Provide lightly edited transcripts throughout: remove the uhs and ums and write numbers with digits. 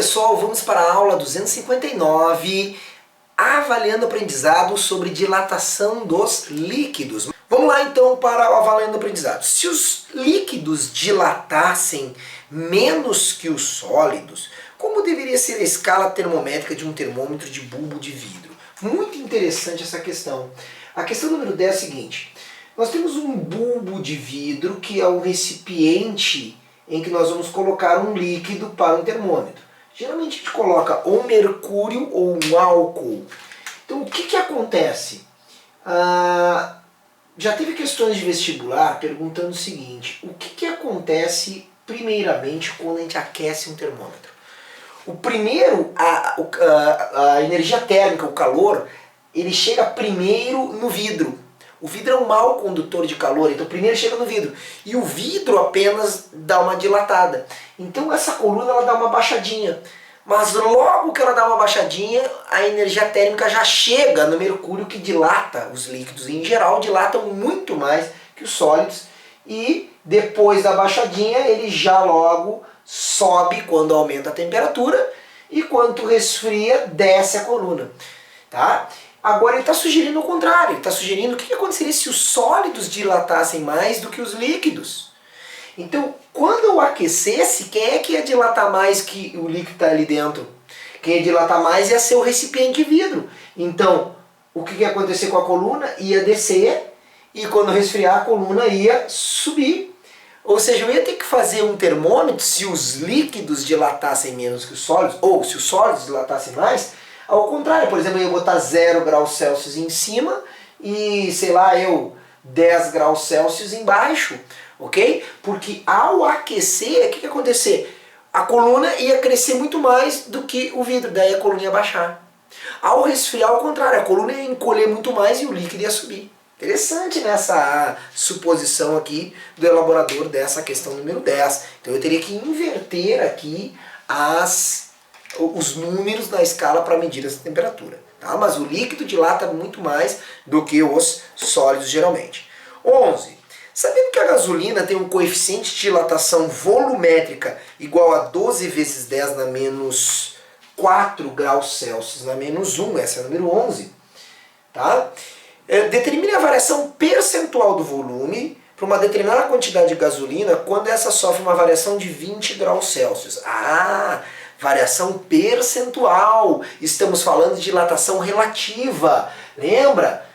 pessoal, vamos para a aula 259, avaliando aprendizado sobre dilatação dos líquidos. Vamos lá então para o avaliando aprendizado. Se os líquidos dilatassem menos que os sólidos, como deveria ser a escala termométrica de um termômetro de bulbo de vidro? Muito interessante essa questão. A questão número 10 é a seguinte: nós temos um bulbo de vidro que é o recipiente em que nós vamos colocar um líquido para um termômetro. Geralmente a gente coloca ou mercúrio ou um álcool. Então o que acontece? Já teve questões de vestibular perguntando o seguinte: o que acontece primeiramente quando a gente aquece um termômetro? O primeiro, a energia térmica, o calor, ele chega primeiro no vidro. O vidro é um mau condutor de calor, então primeiro chega no vidro. E o vidro apenas dá uma dilatada. Então essa coluna ela dá uma baixadinha. Mas logo que ela dá uma baixadinha, a energia térmica já chega no mercúrio, que dilata os líquidos. Em geral, dilatam muito mais que os sólidos. E depois da baixadinha, ele já logo sobe quando aumenta a temperatura. E quando resfria, desce a coluna. Tá? Agora ele está sugerindo o contrário, ele está sugerindo o que aconteceria se os sólidos dilatassem mais do que os líquidos. Então, quando eu aquecesse, quem é que ia dilatar mais que o líquido está ali dentro? Quem ia dilatar mais ia ser o recipiente de vidro. Então, o que ia acontecer com a coluna? Ia descer, e quando resfriar a coluna ia subir. Ou seja, eu ia ter que fazer um termômetro se os líquidos dilatassem menos que os sólidos, ou se os sólidos dilatassem mais. Ao contrário, por exemplo, eu ia botar 0 graus Celsius em cima e, sei lá, 10 graus Celsius embaixo, ok? Porque ao aquecer, o que ia acontecer? A coluna ia crescer muito mais do que o vidro, daí a coluna ia baixar. Ao resfriar, ao contrário, a coluna ia encolher muito mais e o líquido ia subir. Interessante nessa suposição aqui do elaborador dessa questão número 10. Então eu teria que inverter aqui os números na escala para medir essa temperatura. Tá? Mas o líquido dilata muito mais do que os sólidos geralmente. 11. Sabendo que a gasolina tem um coeficiente de dilatação volumétrica igual a 12 vezes 10 na menos 4 graus Celsius na menos 1, essa é a número 11. Tá? Determine a variação percentual do volume para uma determinada quantidade de gasolina quando essa sofre uma variação de 20 graus Celsius. Variação percentual. Estamos falando de dilatação relativa. Lembra?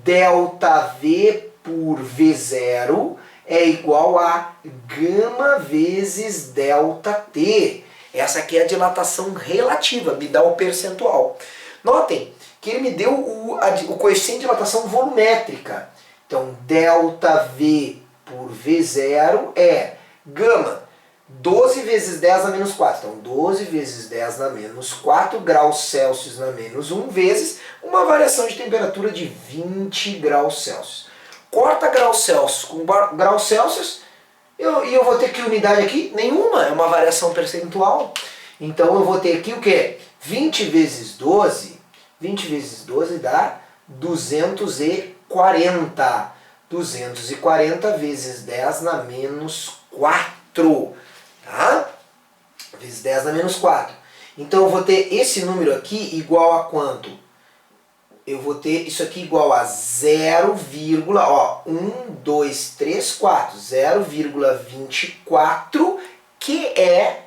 ΔV por V0 é igual a gama vezes ΔT. Essa aqui é a dilatação relativa, me dá o percentual. Notem que ele me deu o coeficiente de dilatação volumétrica. Então, ΔV por V0 é gama 12 vezes 10 na menos 4. Então, 12 vezes 10 na menos 4 graus Celsius na menos 1 vezes uma variação de temperatura de 20 graus Celsius. Corta graus Celsius com graus Celsius e eu vou ter que unidade aqui? Nenhuma, é uma variação percentual. Então, eu vou ter aqui o quê? 20 vezes 12. 20 vezes 12 dá 240. 240 vezes 10 na menos 4. Tá? Vezes 10 na menos 4. Então eu vou ter esse número aqui igual a quanto? Eu vou ter isso aqui igual a 0,24, que é,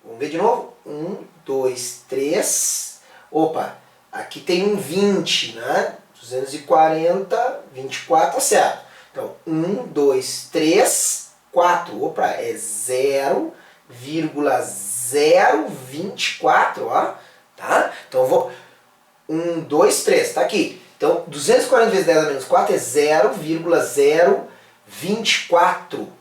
vamos ver de novo, 1, 2, 3, aqui tem um 20, né? 240, 24, tá certo. Então, 1, 2, 3, 4, é 0,024, ó, tá? Então eu vou, 1, 2, 3, tá aqui. Então 240 vezes 10 a menos 4 é 0,024,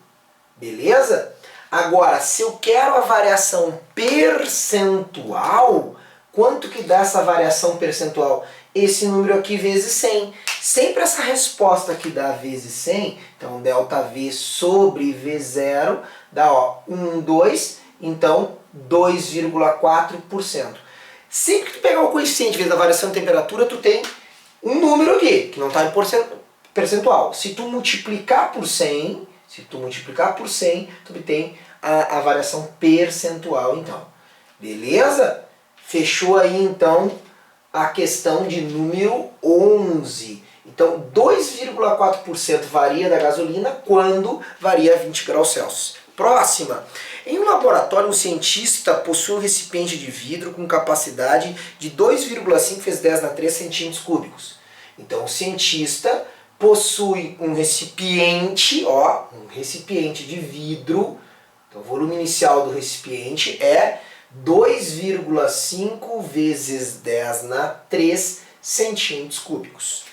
beleza? Agora, se eu quero a variação percentual, quanto que dá essa variação percentual? Esse número aqui vezes 100. Sempre essa resposta aqui dá vezes 100, então ΔV sobre V0 dá 1, 2, então 2,4%. Sempre que tu pegar o coeficiente vezes a variação de temperatura, tu tem um número aqui, que não está em percentual. Se tu multiplicar por 100, tu obtém a variação percentual, então. Beleza? Fechou aí então a questão de número 11. Então 2,4% varia da gasolina quando varia a 20 graus Celsius. Próxima. Em um laboratório, um cientista possui um recipiente de vidro com capacidade de 2,5 vezes 10 na 3 centímetros cúbicos. Então o cientista possui um recipiente, um recipiente de vidro. Então o volume inicial do recipiente é 2,5 vezes 10 na 3 centímetros cúbicos.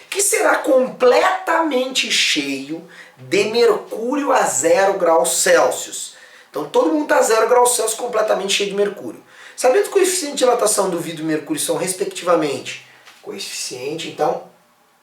Que será completamente cheio de mercúrio a 0 graus Celsius. Então todo mundo está a 0 graus Celsius completamente cheio de mercúrio. Sabendo que o coeficiente de dilatação do vidro e mercúrio são respectivamente coeficiente, então,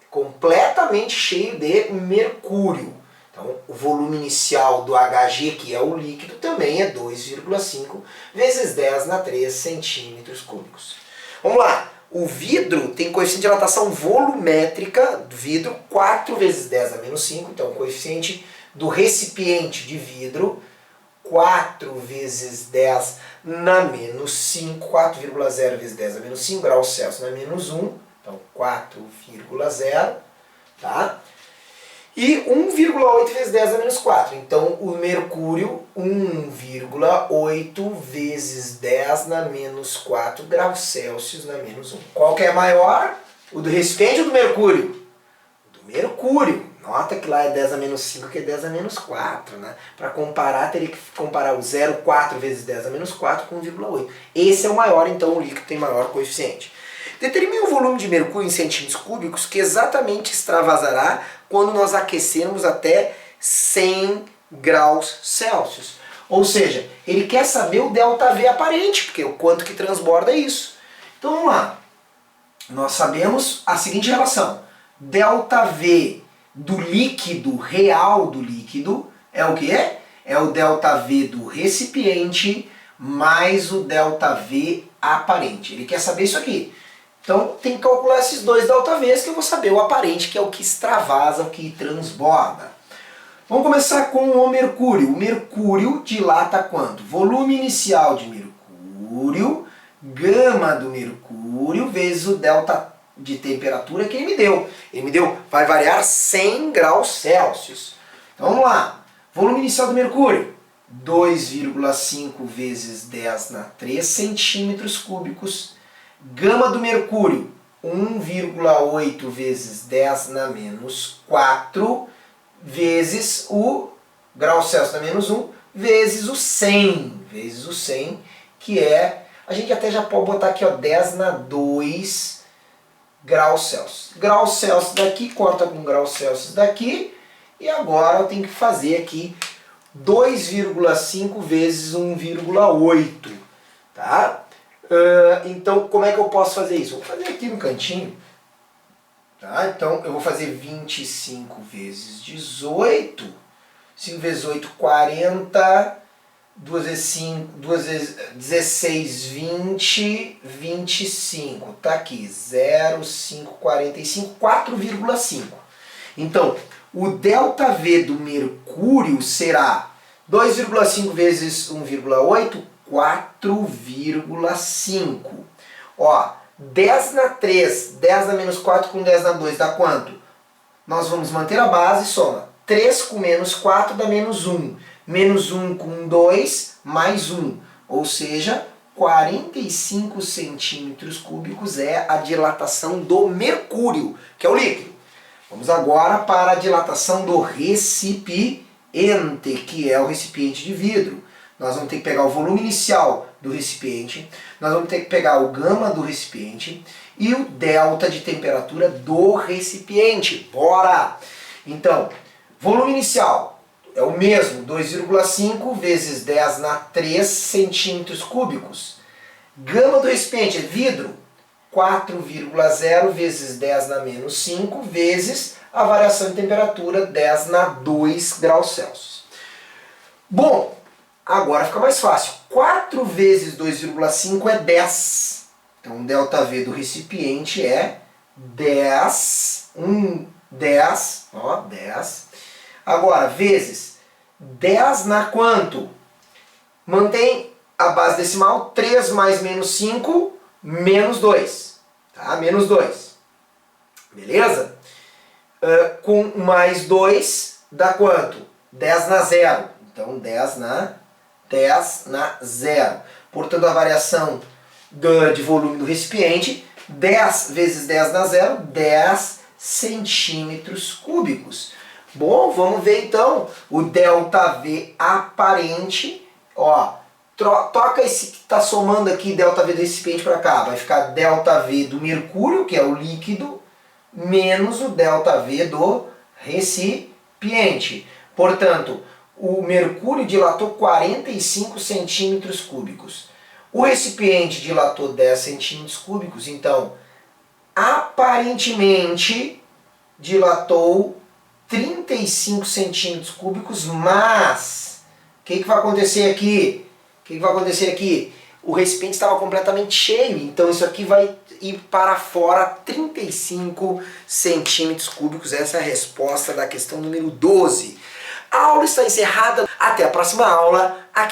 completamente cheio de mercúrio. Então o volume inicial do Hg, que é o líquido, também é 2,5 vezes 10 na 3 centímetros cúbicos. Vamos lá. O vidro tem coeficiente de dilatação volumétrica do vidro 4 vezes 10 a menos 5. Então o coeficiente do recipiente de vidro 4 vezes 10 na menos 5. 4,0 vezes 10 a menos 5 graus Celsius na menos 1. Então 4,0. Tá? E 1,8 vezes 10 a menos 4. Então o mercúrio 1,8 vezes 10 na menos 4 graus Celsius na menos 1. Qual que é maior? O do recipiente ou do mercúrio? O do mercúrio. Nota que lá é 10 a menos 5, que é 10 a menos 4. Né? Para comparar, teria que comparar o 0,4 vezes 10 a menos 4 com 1,8. Esse é o maior, então o líquido tem maior coeficiente. Determine o volume de mercúrio em centímetros cúbicos que exatamente extravasará quando nós aquecermos até 100 graus Celsius. Ou seja, ele quer saber o ΔV aparente, porque o quanto que transborda é isso. Então vamos lá. Nós sabemos a seguinte relação. ΔV do líquido, real do líquido, é o quê? É o ΔV do recipiente mais o ΔV aparente. Ele quer saber isso aqui. Então tem que calcular esses dois ΔVs que eu vou saber o aparente, que é o que extravasa, o que transborda. Vamos começar com o mercúrio. O mercúrio dilata quanto? Volume inicial de mercúrio, gama do mercúrio, vezes o delta de temperatura que ele me deu. Ele me deu, vai variar 100 graus Celsius. Então vamos lá. Volume inicial do mercúrio, 2,5 vezes 10 na 3 centímetros cúbicos. Gama do mercúrio, 1,8 vezes 10 na menos 4, vezes o grau Celsius na menos 1, vezes o 100. Vezes o 100, que é, a gente até já pode botar aqui, 10 na 2 graus Celsius. Grau Celsius daqui, corta com grau Celsius daqui, e agora eu tenho que fazer aqui 2,5 vezes 1,8, tá? Então, como é que eu posso fazer isso? Vou fazer aqui no cantinho. Tá? Então, eu vou fazer 25 vezes 18. 5 vezes 8, 40. 2 vezes 5, 2 vezes 16, 20, 25. Tá aqui, 0, 5, 45, 4,5. Então, o ΔV do mercúrio será 2,5 vezes 1,8, 4,5. Ó, 10 na 3, 10 na menos 4 com 10 na 2 dá quanto? Nós vamos manter a base e soma. 3 com menos 4 dá menos 1. Menos 1 com 2, mais 1. Ou seja, 45 centímetros cúbicos é a dilatação do mercúrio, que é o líquido. Vamos agora para a dilatação do recipiente, que é o recipiente de vidro. Nós vamos ter que pegar o volume inicial do recipiente, nós vamos ter que pegar o gama do recipiente e o delta de temperatura do recipiente. Bora! Então, volume inicial é o mesmo, 2,5 vezes 10 na 3 centímetros cúbicos. Gama do recipiente é vidro, 4,0 vezes 10 na menos 5 vezes a variação de temperatura 10 na 2 graus Celsius. Bom, agora fica mais fácil. 4 vezes 2,5 é 10. Então, o ΔV do recipiente é 10. 10. Ó, 10. Agora, vezes 10 na quanto? Mantém a base decimal, 3 mais menos 5, menos 2. Tá? Menos 2. Beleza? Com mais 2 dá quanto? 10 na 0. Então 10 na 0. Portanto, a variação de volume do recipiente, 10 vezes 10 na 0, 10 centímetros cúbicos. Bom, vamos ver então o ΔV aparente. Ó, toca esse que está somando aqui, ΔV do recipiente para cá. Vai ficar ΔV do mercúrio, que é o líquido, menos o ΔV do recipiente. Portanto, o mercúrio dilatou 45 centímetros cúbicos. O recipiente dilatou 10 centímetros cúbicos, então, aparentemente, dilatou 35 centímetros cúbicos, mas o que vai acontecer aqui? O recipiente estava completamente cheio, então isso aqui vai ir para fora 35 centímetros cúbicos. Essa é a resposta da questão número 12. A aula está encerrada. Até a próxima aula. Aqui